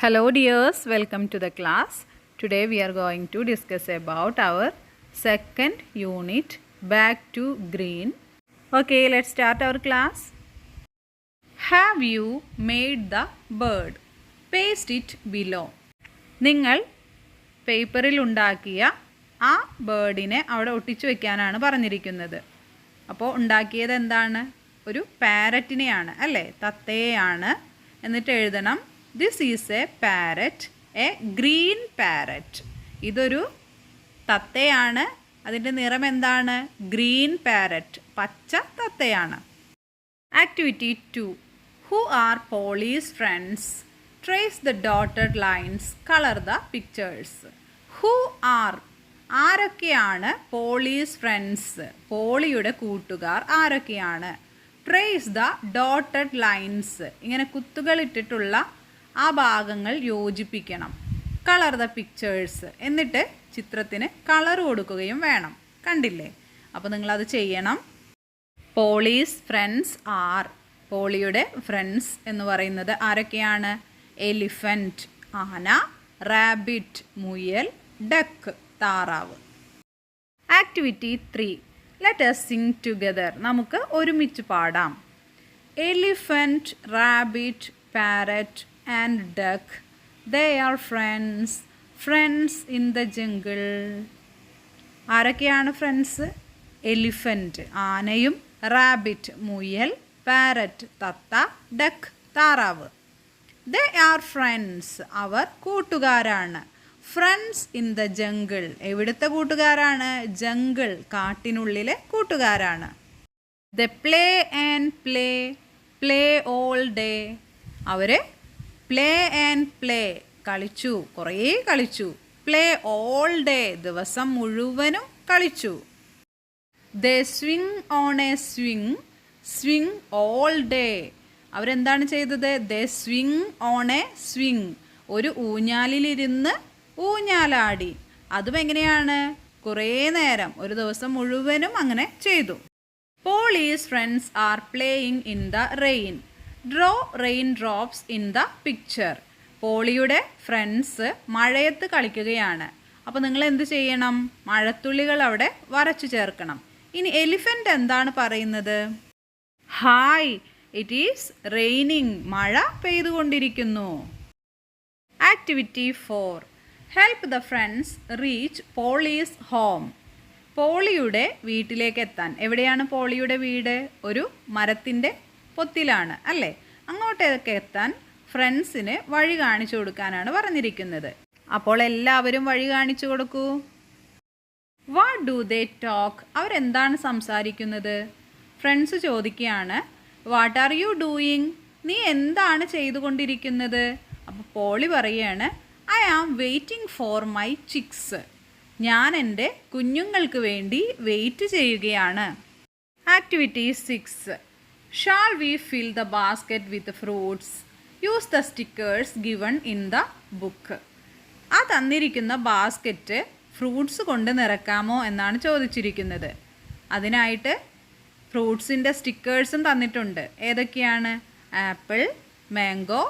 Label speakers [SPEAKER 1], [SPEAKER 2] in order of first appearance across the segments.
[SPEAKER 1] Hello dears, welcome to the class. Today we are going to discuss about our second unit, Back to Green. Okay, let's start our class. Have you made the bird? Paste it below. നിങ്ങൾ പേപ്പറിൽ ഉണ്ടാക്കിയ ആ ബേർഡിനെ അവിടെ ഒട്ടിച്ചു വെക്കാനാണ് പറഞ്ഞിരിക്കുന്നത്. അപ്പോൾ ഉണ്ടാക്കിയത് എന്താണ്? ഒരു പാരറ്റിനെയാണ് അല്ലേ, തത്തയെയാണ്. എന്നിട്ട് എഴുതണം this is a parrot, a green parrot. ഇതൊരു തത്തയാണ്, അതിൻ്റെ നിറം എന്താണ്? ഗ്രീൻ പാരറ്റ്, പച്ച തത്തയാണ്. Activity 2. Who are Polly's friends? Trace the dotted lines, colour the pictures. Who are, ആരൊക്കെയാണ് പോളീസ് ഫ്രണ്ട്സ്? പോളിയുടെ കൂട്ടുകാർ ആരൊക്കെയാണ്? ട്രേസ് ദ ഡോട്ടഡ് ലൈൻസ്, ഇങ്ങനെ കുത്തുകൾ ഇട്ടിട്ടുള്ള ആ ഭാഗങ്ങൾ യോജിപ്പിക്കണം. കളർ ദ പിക്ചേഴ്സ്, എന്നിട്ട് ചിത്രത്തിന് കളർ കൊടുക്കുകയും വേണം. കണ്ടില്ലേ? അപ്പോൾ നിങ്ങളത് ചെയ്യണം. പോളീസ് ഫ്രണ്ട്സ് ആർ, പോളിയുടെ ഫ്രണ്ട്സ് എന്ന് പറയുന്നത് ആരൊക്കെയാണ്? എലിഫൻറ്റ്, ആന, റാബിറ്റ്, മുയൽ, ഡക്ക്, താറാവ്. Activity 3. Let us sing together. നമുക്ക് ഒരുമിച്ച് പാടാം. Elephant, rabbit, parrot and duck, they are friends, friends in the jungle. ആരൊക്കെയാണ് ഫ്രണ്ട്സ്? എലിഫൻറ്റ്, ആനയും, റാബിറ്റ്, മുയൽ, പാരറ്റ്, തത്ത, ഡക്ക്, താറാവ്. they are friends, അവർ കൂട്ടുകാരാണ്. ഫ്രണ്ട്സ് ഇൻ ദ ജംഗിൾ, എവിടുത്തെ കൂട്ടുകാരാണ്? ജംഗിൾ, കാട്ടിനുള്ളിലെ കൂട്ടുകാരാണ്. they play and play, play all day, അവർ പ്ലേ ആൻഡ് പ്ലേ, കളിച്ചു, കുറേ കളിച്ചു. പ്ലേ ഓൾ ഡേ, ദിവസം മുഴുവനും കളിച്ചു. They swing on a swing, swing all day, അവരെന്താണ് ചെയ്തത്? They swing on a swing, ഒരു ഊഞ്ഞാലിലിരുന്ന് ഊഞ്ഞാലാടി. അതും എങ്ങനെയാണ്? കുറേ നേരം, ഒരു ദിവസം മുഴുവനും അങ്ങനെ ചെയ്തു. Polly's friends are playing in the rain, draw raindrops in the picture. പോളിയുടെ ഫ്രണ്ട്സ് മഴയത്ത് കളിക്കുകയാണ്. അപ്പോൾ നിങ്ങൾ എന്ത് ചെയ്യണം? മഴത്തുള്ളികൾ അവിടെ വരച്ചു ചേർക്കണം. ഇനി എലിഫൻ്റ് എന്താണ് പറയുന്നത്? ഹായ്, ഇറ്റ് ഈസ് റെയിനിങ്, മഴ പെയ്തുകൊണ്ടിരിക്കുന്നു. Activity 4. Help the friends reach Polly's home. പോളിയുടെ വീട്ടിലേക്ക് എത്താൻ. എവിടെയാണ് പോളിയുടെ വീട്? ഒരു മരത്തിൻ്റെ പൊത്തിലാണ് അല്ലേ. അങ്ങോട്ടേക്ക് എത്താൻ ഫ്രണ്ട്സിന് വഴി കാണിച്ചു കൊടുക്കാനാണ് പറഞ്ഞിരിക്കുന്നത്. അപ്പോൾ എല്ലാവരും വഴി കാണിച്ചു കൊടുക്കൂ. വാട്ട് ഡു ദേ ടോക്ക്, അവരെന്താണ് സംസാരിക്കുന്നത്? ഫ്രണ്ട്സ് ചോദിക്കുകയാണ്, വാട്ട് ആർ യു ഡൂയിങ്, നീ എന്താണ് ചെയ്തുകൊണ്ടിരിക്കുന്നത്? അപ്പോൾ പോളി പറയുകയാണ്, I am waiting for my chicks, ഞാൻ എൻ്റെ കുഞ്ഞുങ്ങൾക്ക് വേണ്ടി വെയിറ്റ് ചെയ്യുകയാണ്. Activity 6. Shall we fill the basket with fruits? Use the stickers given in the book. ആ തന്നിരിക്കുന്ന ബാസ്ക്കറ്റ് ഫ്രൂട്ട്സ് കൊണ്ട് നിറക്കാമോ എന്നാണ് ചോദിച്ചിരിക്കുന്നത്. അതിനായിട്ട് ഫ്രൂട്ട്സിൻ്റെ സ്റ്റിക്കേഴ്സും തന്നിട്ടുണ്ട്. ഏതൊക്കെയാണ്? Apple, mango,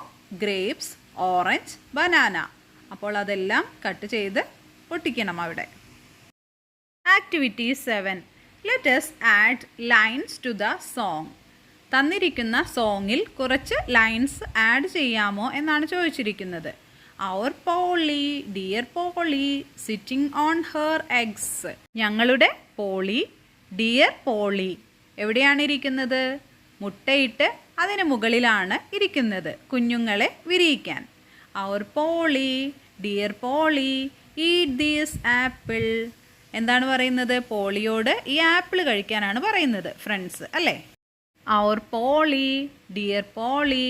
[SPEAKER 1] grapes, orange, banana. അപ്പോൾ അതെല്ലാം കട്ട് ചെയ്ത് ഒട്ടിക്കണം അവിടെ. Activity 7. Let us add lines to the song. തന്നിരിക്കുന്ന സോങ്ങിൽ കുറച്ച് ലൈൻസ് ആഡ് ചെയ്യാമോ എന്നാണ് ചോദിച്ചിരിക്കുന്നത്. Our Polly, dear Polly, sitting on her eggs. ഞങ്ങളുടെ പോളി, ഡിയർ പോളി, എവിടെയാണ് ഇരിക്കുന്നത്? മുട്ടയിട്ട് അതിന് മുകളിലാണ് ഇരിക്കുന്നത്, കുഞ്ഞുങ്ങളെ വിരിയിക്കാൻ. Our Polly, dear Polly, eat these apple. എന്താണ് പറയുന്നത്? പോളിയോട് ഈ ആപ്പിൾ കഴിക്കാനാണ് പറയുന്നത് ഫ്രണ്ട്സ് അല്ലേ. Our Polly, dear Polly.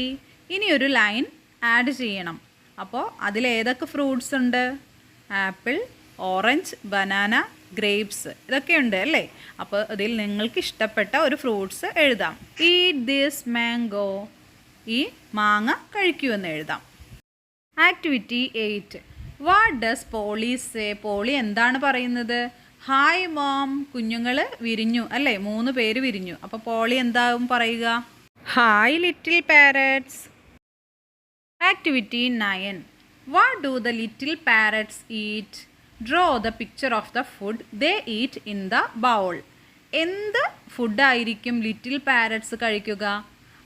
[SPEAKER 1] ഇനി ഒരു ലൈൻ ആഡ് ചെയ്യണം. അപ്പോൾ അതിലേതൊക്കെ ഫ്രൂട്ട്സ് ഉണ്ട്? ആപ്പിൾ, ഓറഞ്ച്, ബനാന, ഗ്രേപ്സ്, ഇതൊക്കെയുണ്ട് അല്ലേ. അപ്പോൾ ഇതിൽ നിങ്ങൾക്ക് ഇഷ്ടപ്പെട്ട ഒരു ഫ്രൂട്ട്സ് എഴുതാം. ഈറ്റ് ദിസ് മാംഗോ, ഈ മാങ്ങ കഴിക്കൂ എന്ന് എഴുതാം. Activity 8. What does Polly say, Polly എന്താണ് പറയുന്നത്? ഹായ് മോം, കുഞ്ഞുങ്ങൾ വിരിഞ്ഞു അല്ലേ, 3 പേര് വിരിഞ്ഞു. അപ്പോൾ പോളി എന്താവും പറയുക? Hi little parrots. Activity 9. What do the little parrots eat? Draw the picture of the food they eat in the bowl. എന്ത് ഫുഡായിരിക്കും ലിറ്റിൽ പാരറ്റ്സ് കഴിക്കുക?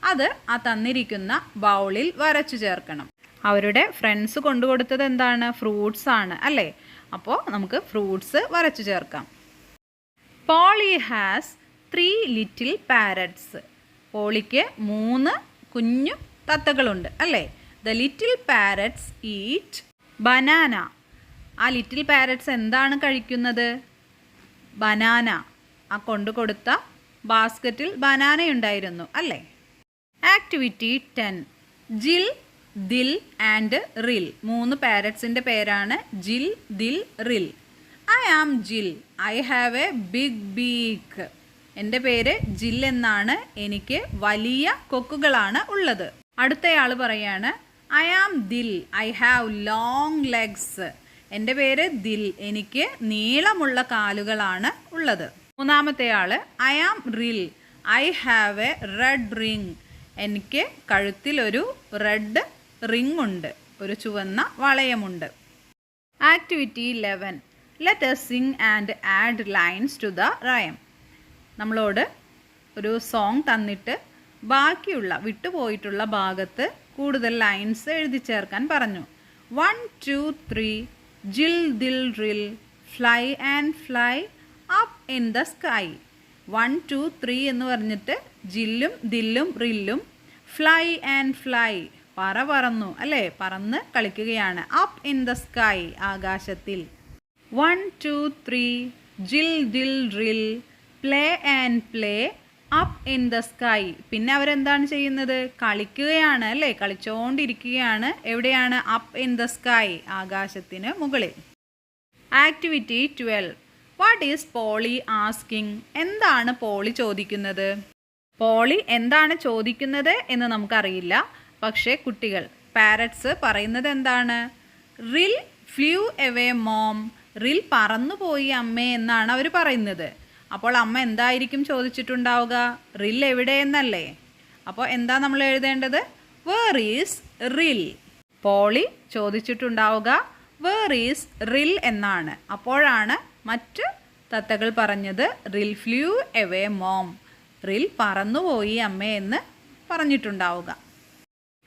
[SPEAKER 1] അത് ആ തന്നിരിക്കുന്ന ബൗളിൽ വരച്ചു ചേർക്കണം. അവരുടെ ഫ്രണ്ട്സ് കൊണ്ടുകൊടുത്തത് എന്താണ്? ഫ്രൂട്ട്സ് ആണ് അല്ലേ? അപ്പോൾ നമുക്ക് ഫ്രൂട്ട്സ് വരച്ചു ചേർക്കാം. Polly has 3 little parrots. പോളിക്ക് 3 കുഞ്ഞു തത്തകളുണ്ട് അല്ലേ? The little parrots eat banana. ആ ലിറ്റിൽ പാരറ്റ്സ് എന്താണ് കഴിക്കുന്നത്? ബനാന. ആ കൊണ്ടുകൊടുത്ത ബാസ്ക്കറ്റിൽ ബനാനയുണ്ടായിരുന്നു അല്ലേ? ആക്ടിവിറ്റി 10. ജിൽ, ദിൽ ആൻഡ് റിൽ. 3 പാരറ്റ്സിൻ്റെ പേരാണ് ജിൽ, ദിൽ, റിൽ. I am Jill. I have a big beak. എൻ്റെ പേര് ജിൽ എന്നാണ്. എനിക്ക് വലിയ കൊക്കുകളാണ് ഉള്ളത്. അടുത്തയാൾ പറയാണ് I am Dil. I have long legs. എൻ്റെ പേര് ദിൽ. എനിക്ക് നീളമുള്ള കാലുകളാണ് ഉള്ളത്. മൂന്നാമത്തെ ആൾ I am Rill. I have a red ring. എനിക്ക് കഴുത്തിൽ ഒരു റെഡ് റിങ് ഉണ്ട്, ഒരു ചുവന്ന വളയമുണ്ട്. Activity 11. Let us sing and add lines to the rhyme. നമ്മളോട് ഒരു സോങ് തന്നിട്ട് ബാക്കിയുള്ള വിട്ടുപോയിട്ടുള്ള ഭാഗത്ത് കൂടുതൽ ലൈൻസ് എഴുതി ചേർക്കാൻ പറഞ്ഞു. 1 2 3 ജിൽ ദിൽ റിൽ fly and fly up in the sky. 1 2 3 എന്ന് പറഞ്ഞിട്ട് ജില്ലും ദില്ലും റില്ലും ഫ്ലൈ ആൻഡ് ഫ്ലൈ പറന്നു അല്ലേ? പറന്ന് കളിക്കുകയാണ്. അപ്പ് ഇൻ ദ സ്കൈ ആകാശത്തിൽ. 1 2 3 ജിൽ ദിൽ റിൽ play and play up in the sky. പിന്നെ അവരെന്താണ് ചെയ്യുന്നത്? കളിക്കുകയാണ് അല്ലേ? കളിച്ചുകൊണ്ടിരിക്കുകയാണ്. എവിടെയാണ്? അപ്പ് ഇൻ ദ സ്കൈ ആകാശത്തിന് മുകളിൽ. Activity 12. What is Polly asking? എന്താണ് പോളി ചോദിക്കുന്നത്? പോളി എന്താണ് ചോദിക്കുന്നത് എന്ന് നമുക്കറിയില്ല. പക്ഷേ കുട്ടികൾ പാരറ്റ്സ് പറയുന്നത് എന്താണ്? റിൽ ഫ്ലൂ എവേ മോം. റിൽ പറന്നുപോയി അമ്മേ എന്നാണ് അവർ പറയുന്നത്. അപ്പോൾ അമ്മ എന്തായിരിക്കും ചോദിച്ചിട്ടുണ്ടാവുക? റിൽ എവിടെ എന്നല്ലേ? അപ്പോൾ എന്താ നമ്മൾ എഴുതേണ്ടത്? വേർ ഈസ് റിൽ. പോളി ചോദിച്ചിട്ടുണ്ടാവുക വേർ ഈസ് റിൽ എന്നാണ്. അപ്പോഴാണ് മറ്റ് തത്തകൾ പറഞ്ഞത് റിൽ ഫ്ലൂ എവേ മോം. റിൽ പറന്നുപോയി അമ്മേ എന്ന് പറഞ്ഞിട്ടുണ്ടാവുക.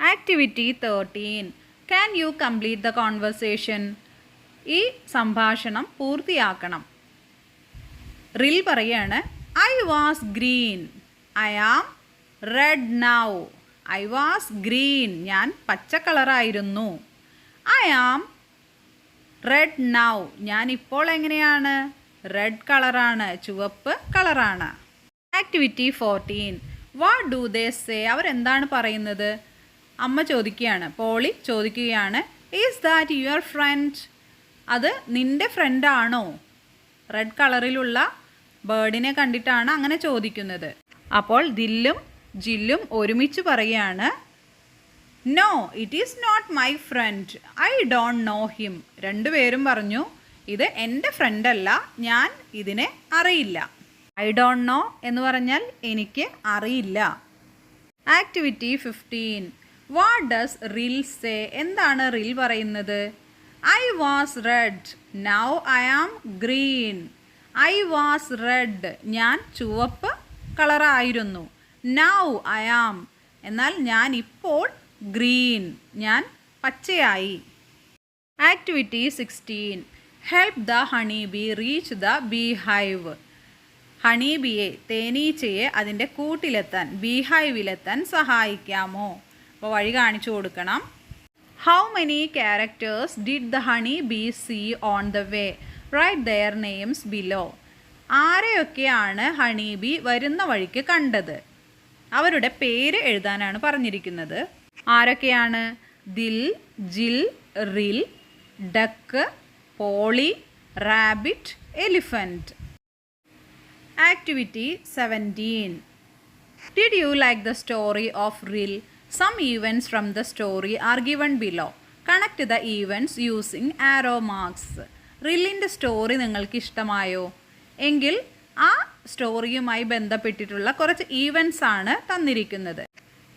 [SPEAKER 1] Activity 13. Can you complete the conversation? ഈ സംഭാഷണം പൂർത്തിയാക്കണം. റിൽ പറയാണ് I was green. I am red now. I was green. ഞാൻ പച്ച കളറായിരുന്നു. I am red now. ഞാൻ ഇപ്പോൾ എങ്ങനെയാണ്? റെഡ് കളറാണ്, ചുവപ്പ് കളറാണ്. Activity 14. What do they say? അവരെന്താണ് പറയുന്നത്? അമ്മ ചോദിക്കുകയാണ്, പോളി ചോദിക്കുകയാണ് ഈസ് ദാറ്റ് യുവർ ഫ്രണ്ട്? അത് നിൻ്റെ ഫ്രണ്ടാണോ? റെഡ് കളറിലുള്ള ബേർഡിനെ കണ്ടിട്ടാണ് അങ്ങനെ ചോദിക്കുന്നത്. അപ്പോൾ ദില്ലും ജില്ലും ഒരുമിച്ച് പറയുകയാണ് no it is not my friend. I don't know him. രണ്ടുപേരും പറഞ്ഞു ഇത് എൻ്റെ ഫ്രണ്ടല്ല, ഞാൻ ഇതിനെ അറിയില്ല. ഐ ഡോണ്ട് നോ എന്ന് പറഞ്ഞാൽ എനിക്ക് അറിയില്ല. Activity 15. What does Ril say? എന്താണ് റിൽ പറയുന്നത്? I was red. Now I am green. I was red. ഞാൻ ചുവപ്പ് കളറായിരുന്നു. നൗ ഐ ആം. എന്നാൽ ഞാൻ ഇപ്പോൾ ഗ്രീൻ. ഞാൻ പച്ചയായി. Activity 16. Help the honey bee reach the beehive. Honey ബിയെ, തേനീച്ചയെ അതിൻ്റെ കൂട്ടിലെത്താൻ, ബീ ഹൈവിലെത്താൻ സഹായിക്കാമോ? അപ്പോൾ വഴി കാണിച്ചു കൊടുക്കണം. How many characters did the honey bee see on the way? Write their names below. ആരെയൊക്കെയാണ് ഹണി ബി വരുന്ന വഴിക്ക് കണ്ടത്? അവരുടെ പേര് എഴുതാനാണ് പറഞ്ഞിരിക്കുന്നത്. ആരൊക്കെയാണ്? Dil, Jill, Rill, duck, Polly, rabbit, elephant. Activity 17. Did you like the story of Rill? Some events from the story are given below. Connect the events using arrow marks. റില്ലിൻ്റെ story നിങ്ങൾക്ക് ഇഷ്ടമായോ? എങ്കിൽ ആ സ്റ്റോറിയുമായി ബന്ധപ്പെട്ടിട്ടുള്ള കുറച്ച് ഈവൻറ്റ്സ് ആണ് തന്നിരിക്കുന്നത്.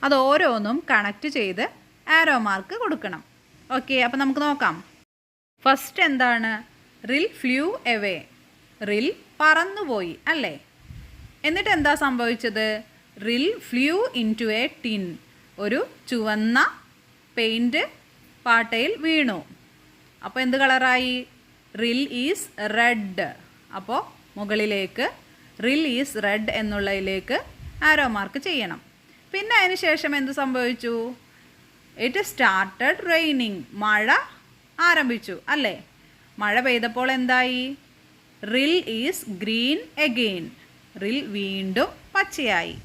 [SPEAKER 1] അത് ഓരോന്നും കണക്റ്റ് ചെയ്ത് ആരോ മാർക്ക് കൊടുക്കണം. ഓക്കെ, അപ്പോൾ നമുക്ക് നോക്കാം. ഫസ്റ്റ് എന്താണ്? റിൽ ഫ്ലൂ എവേ. റിൽ പറന്നുപോയി അല്ലേ? എന്നിട്ട് എന്താ സംഭവിച്ചത്? Ril flew into a tin. ഒരു ചുവന്ന പെയിൻറ്റ് പാട്ടയിൽ വീണു. അപ്പോൾ എന്ത് കളറായി? റിൽ ഈസ് റെഡ്. അപ്പോൾ മുകളിലേക്ക് റിൽ ഈസ് റെഡ് എന്നുള്ളതിലേക്ക് ആരോ മാർക്ക് ചെയ്യണം. പിന്നെ അതിന് ശേഷം എന്ത് സംഭവിച്ചു? It started raining. മഴ ആരംഭിച്ചു അല്ലേ? മഴ പെയ്തപ്പോൾ എന്തായി? റിൽ ഈസ് ഗ്രീൻ എഗെയിൻ. റിൽ വീണ്ടും പച്ചയായി.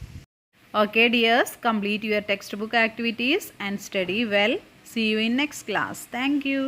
[SPEAKER 1] Okay dears, complete your textbook activities and study well. See you in next class. Thank you.